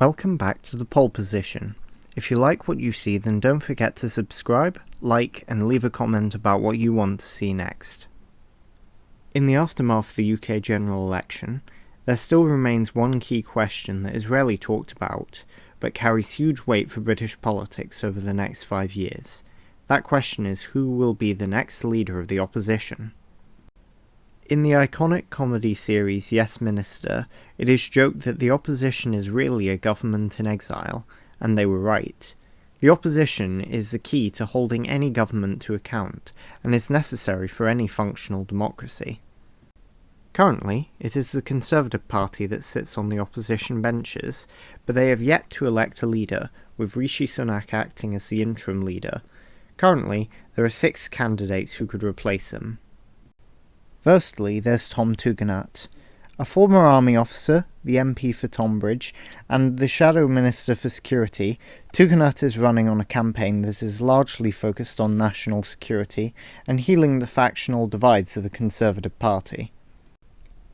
Welcome back to the Pole Position. If you like what you see, then don't forget to subscribe, like, and leave a comment about what you want to see next. In the aftermath of the UK general election, there still remains one key question that is rarely talked about, but carries huge weight for British politics over the next 5 years. That question is who will be the next leader of the opposition. In the iconic comedy series Yes Minister, it is joked that the opposition is really a government in exile, and they were right. The opposition is the key to holding any government to account, and is necessary for any functional democracy. Currently, it is the Conservative Party that sits on the opposition benches, but they have yet to elect a leader, with Rishi Sunak acting as the interim leader. Currently, there are 6 candidates who could replace him. Firstly, there's Tom Tugendhat. A former army officer, the MP for Tonbridge, and the Shadow Minister for Security, Tugendhat is running on a campaign that is largely focused on national security and healing the factional divides of the Conservative Party.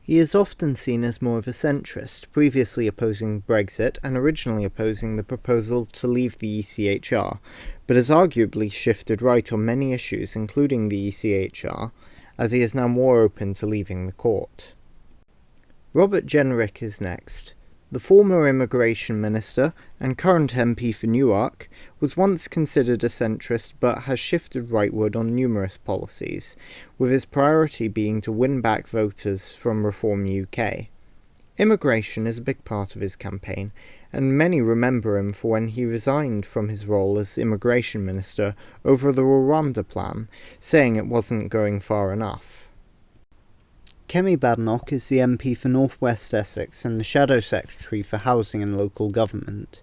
He is often seen as more of a centrist, previously opposing Brexit and originally opposing the proposal to leave the ECHR, but has arguably shifted right on many issues including the ECHR, as he is now more open to leaving the court. Robert Jenrick is next. The former Immigration Minister and current MP for Newark was once considered a centrist but has shifted rightward on numerous policies, with his priority being to win back voters from Reform UK. Immigration is a big part of his campaign, and many remember him for when he resigned from his role as Immigration Minister over the Rwanda plan, saying it wasn't going far enough. Kemi Badenoch is the MP for North West Essex and the Shadow Secretary for Housing and Local Government.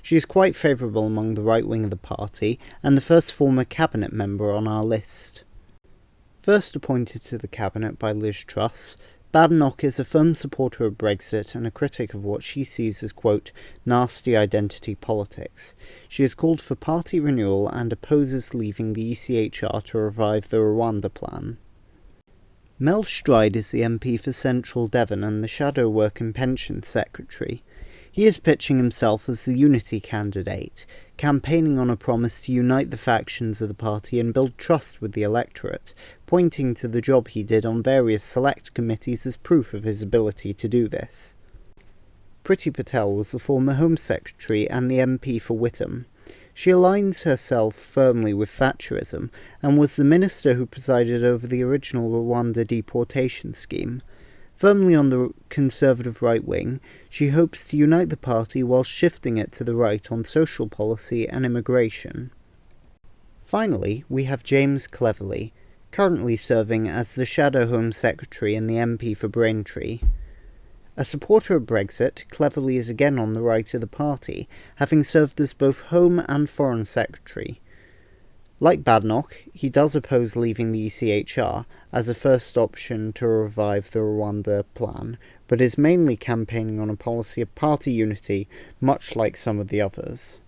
She is quite favourable among the right wing of the party, and the first former cabinet member on our list. First appointed to the cabinet by Liz Truss, Badenoch is a firm supporter of Brexit and a critic of what she sees as, quote, nasty identity politics. She has called for party renewal and opposes leaving the ECHR to revive the Rwanda plan. Mel Stride is the MP for Central Devon and the Shadow Work and Pensions Secretary. He is pitching himself as the unity candidate, campaigning on a promise to unite the factions of the party and build trust with the electorate, pointing to the job he did on various select committees as proof of his ability to do this. Priti Patel was the former Home Secretary and the MP for Witham. She aligns herself firmly with Thatcherism and was the minister who presided over the original Rwanda deportation scheme. Firmly on the Conservative right wing, she hopes to unite the party while shifting it to the right on social policy and immigration. Finally, we have James Cleverly, currently serving as the Shadow Home Secretary and the MP for Braintree. A supporter of Brexit, Cleverly is again on the right of the party, having served as both Home and Foreign Secretary. Like Badenoch, he does oppose leaving the ECHR as a first option to revive the Rwanda plan, but is mainly campaigning on a policy of party unity, much like some of the others.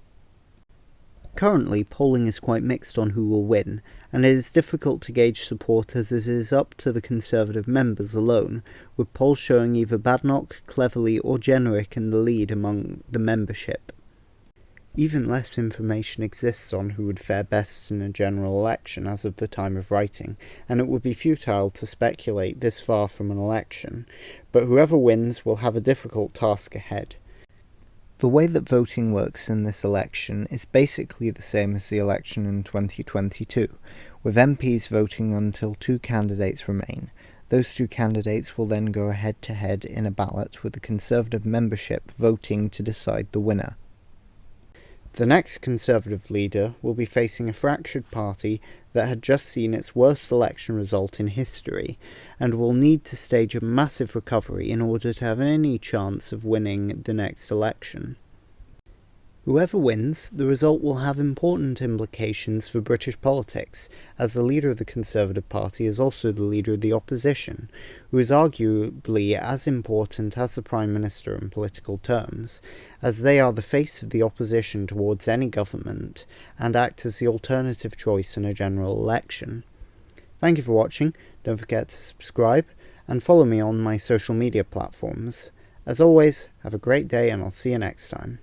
Currently, polling is quite mixed on who will win, and it is difficult to gauge support as it is up to the Conservative members alone, with polls showing either Badenoch, Cleverly or Jenrick in the lead among the membership. Even less information exists on who would fare best in a general election as of the time of writing, and it would be futile to speculate this far from an election, but whoever wins will have a difficult task ahead. The way that voting works in this election is basically the same as the election in 2022, with MPs voting until 2 candidates remain. Those 2 candidates will then go head-to-head in a ballot with the Conservative membership voting to decide the winner. The next Conservative leader will be facing a fractured party that had just seen its worst election result in history, and will need to stage a massive recovery in order to have any chance of winning the next election. Whoever wins, the result will have important implications for British politics, as the leader of the Conservative Party is also the leader of the opposition, who is arguably as important as the Prime Minister in political terms, as they are the face of the opposition towards any government, and act as the alternative choice in a general election. Thank you for watching, don't forget to subscribe, and follow me on my social media platforms. As always, have a great day and I'll see you next time.